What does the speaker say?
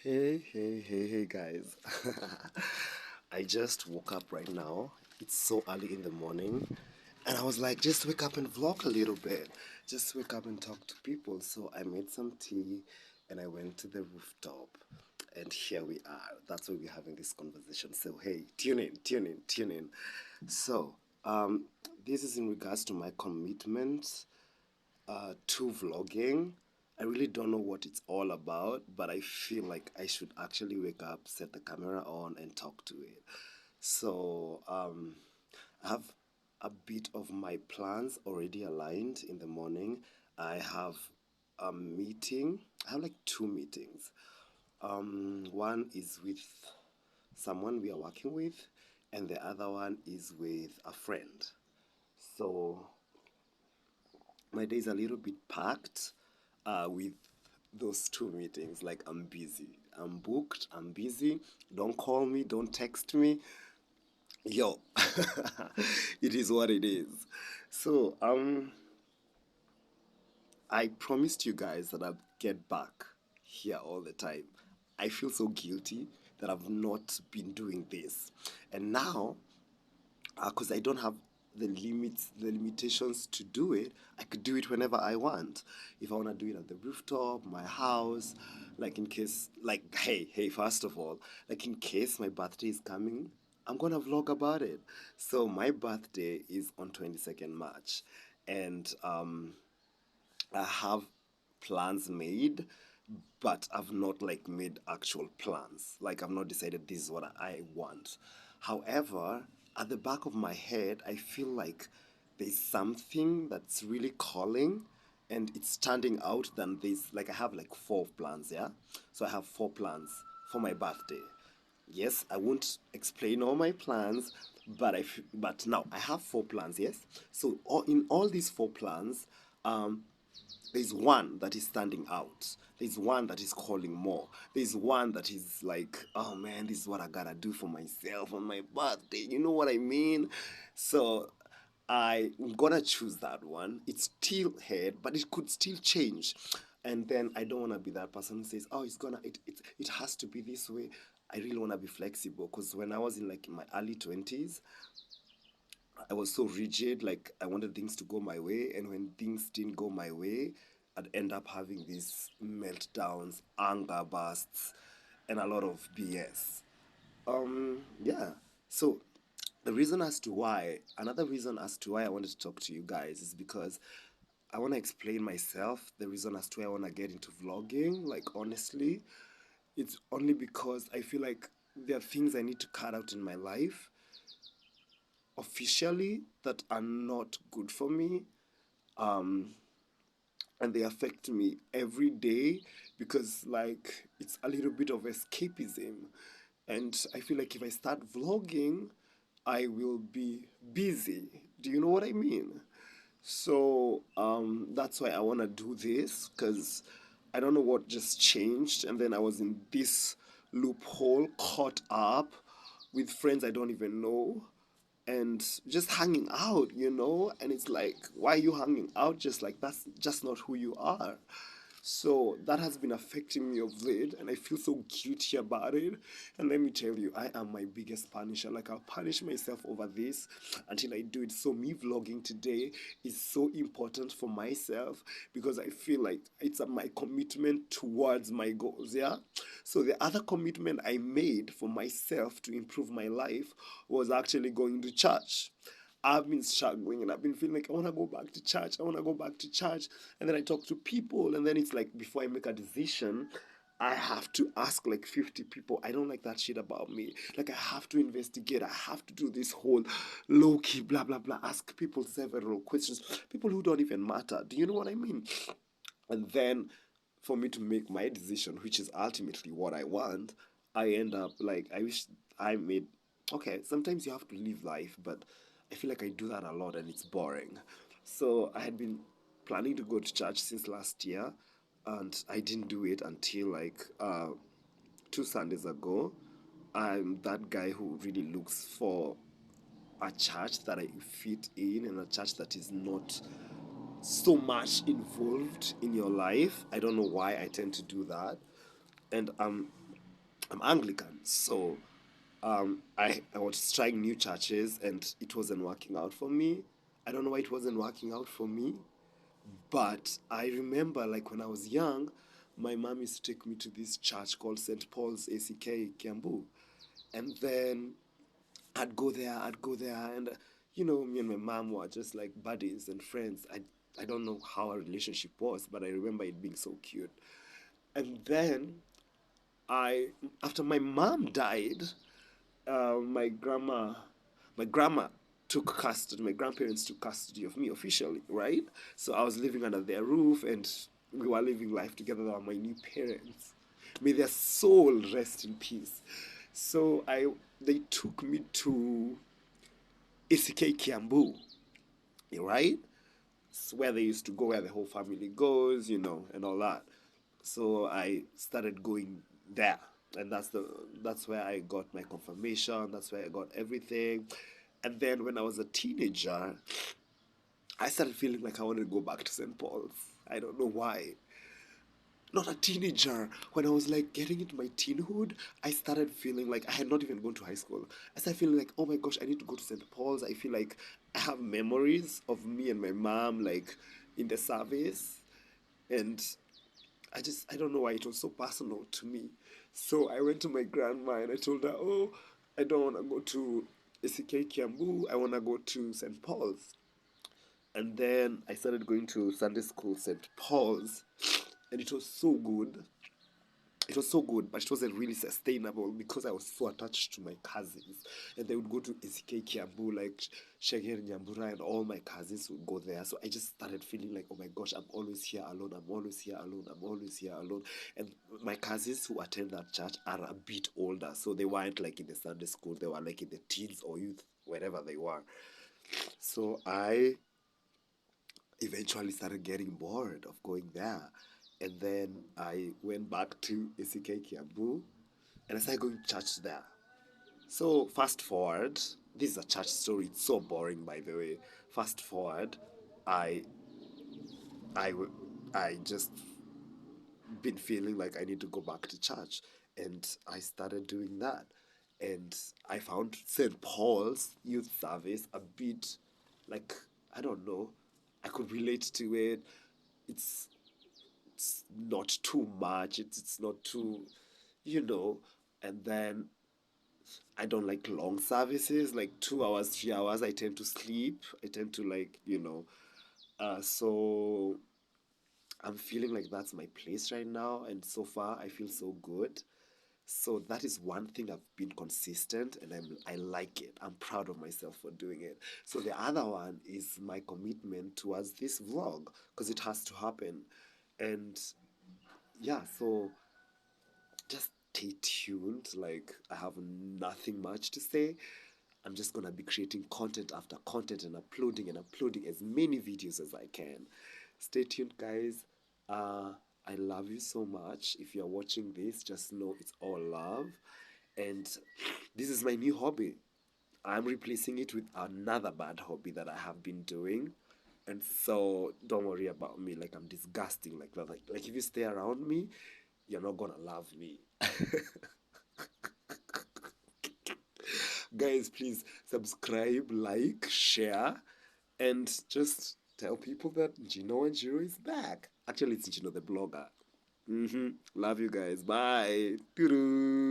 Hey, guys. I just woke up right now. It's so early in the morning. And I was like, just wake up and vlog a little bit. Just wake up and talk to people. So I made some tea and I went to the rooftop. And here we are. That's why we're having this conversation. So, hey, tune in. So, um, this is in regards to my commitment to vlogging. I really don't know what it's all about, but I feel like I should actually wake up, set the camera on, and talk to it. So, I have a bit of my plans already aligned in the morning. I have a meeting, I have like two meetings. One is with someone we are working with, and the other one is with a friend. So, my day is a little bit packed with those two meetings. Like, I'm busy. I'm booked. I'm busy. Don't call me. Don't text me. Yo, it is what it is. So, I promised you guys that I'd get back here all the time. I feel so guilty that I've not been doing this. And now, because I don't have the limitations to do it, I could do it whenever I want. If I want to do it at the rooftop, my house, like in case, like, hey, first of all, like in case my birthday is coming, I'm gonna vlog about it. So my birthday is on 22nd March, and I have plans made, but I've not like made actual plans. Like I've not decided this is what I want. However, at the back of my head, I feel like there's something that's really calling and it's standing out than this. Like I have like four plans, yeah? So I have four plans for my birthday. Yes, I won't explain all my plans, but but now I have four plans. Yes, so in all these four plans, um, there's one that is standing out. There's one that is calling more. There's one that is like, oh man, this is what I gotta do for myself on my birthday. You know what I mean? So I'm gonna choose that one. It's still head, but it could still change. And then I don't wanna be that person who says, oh, it has to be this way. I really wanna be flexible because when I was in like in my early 20s, I was so rigid, like I wanted things to go my way, and when things didn't go my way, I'd end up having these meltdowns, anger bursts, and a lot of BS. Yeah. So another reason as to why I wanted to talk to you guys is because I want to explain myself. The reason as to why I want to get into vlogging, like honestly, it's only because I feel like there are things I need to cut out in my life officially that are not good for me, um and they affect me every day because like it's a little bit of escapism, and I feel like if I start vlogging I will be busy. Do you know what I mean? So that's why I want to do this because I don't know what just changed, and then I was in this loophole, caught up with friends I don't even know, and just hanging out, and it's like, why are you hanging out just like that's just not who you are? So that has been affecting me of late, and I feel so guilty about it. And let me tell you, I am my biggest punisher. Like, I'll punish myself over this until I do it. So, me vlogging today is so important for myself because I feel like it's my commitment towards my goals. Yeah. So, the other commitment I made for myself to improve my life was actually going to church. I've been struggling and I've been feeling like I want to go back to church. I want to go back to church. And then I talk to people, and then it's like before I make a decision, I have to ask like 50 people. I don't like that shit about me. Like, I have to investigate. I have to do this whole low key, blah, blah, blah. Ask people several questions. People who don't even matter. Do you know what I mean? And then for me to make my decision, which is ultimately what I want, I end up like, I wish I made. Okay, sometimes you have to live life, but I feel like I do that a lot and it's boring. So I had been planning to go to church since last year, and I didn't do it until like 2 Sundays ago. I'm that guy who really looks for a church that I fit in and a church that is not so much involved in your life. I don't know why I tend to do that. And I'm Anglican, so I was trying new churches and it wasn't working out for me. I don't know why it wasn't working out for me, but I remember like when I was young, my mom used to take me to this church called St. Paul's ACK Kiambu. And then I'd go there, and me and my mom were just like buddies and friends. I don't know how our relationship was, but I remember it being so cute. And then I, after my mom died, my grandma took custody. My grandparents took custody of me officially, right? So I was living under their roof, and we were living life together. They were my new parents. May their soul rest in peace. So they took me to ACK Kiambu, right? It's where they used to go, where the whole family goes, and all that. So I started going there, and that's where I got my confirmation. That's where I got everything. And then when I was a teenager, I started feeling like I wanted to go back to St. Paul's. I don't know why. Not a teenager. When I was like getting into my teenhood, I started feeling like I had not even gone to high school. I started feeling like, oh my gosh, I need to go to St. Paul's. I feel like I have memories of me and my mom like in the service. And I don't know why it was so personal to me. So I went to my grandma and I told her, oh, I don't want to go to ACK Kiambu. I want to go to St. Paul's. And then I started going to Sunday school, St. Paul's, and it was so good. It was so good, but it wasn't really sustainable because I was so attached to my cousins. And they would go to SK Kiambu, like Sheger Nyambura, and all my cousins would go there. So I just started feeling like, oh my gosh, I'm always here alone. I'm always here alone. I'm always here alone. And my cousins who attend that church are a bit older. So they weren't like in the Sunday school, they were like in the teens or youth, wherever they were. So I eventually started getting bored of going there. And then I went back to ACK Kiambu and I started going to church there. So fast forward, this is a church story. It's so boring, by the way. Fast forward, I, I, I just been feeling like I need to go back to church, and I started doing that. And I found St. Paul's youth service a bit like I don't know. I could relate to it. It's it's not too much. It's not too, you know. And then I don't like long services, like 2 hours, 3 hours. I tend to sleep. I tend to like, so I'm feeling like that's my place right now. And so far, I feel so good. So that is one thing I've been consistent, and I like it. I'm proud of myself for doing it. So the other one is my commitment towards this vlog because it has to happen. And yeah, so just stay tuned. Like, I have nothing much to say. I'm just gonna be creating content after content and uploading as many videos as I can. Stay tuned, guys. Uh, I love you so much. If you're watching this, just know it's all love. And this is my new hobby. I'm replacing it with another bad hobby that I have been doing. And so don't worry about me like I'm disgusting like that. Like if you stay around me, you're not gonna love me. Guys, please subscribe, like, share, and just tell people that Njino and Jiro is back. Actually, it's Njino the blogger. Love you guys. Bye. Doo-doo.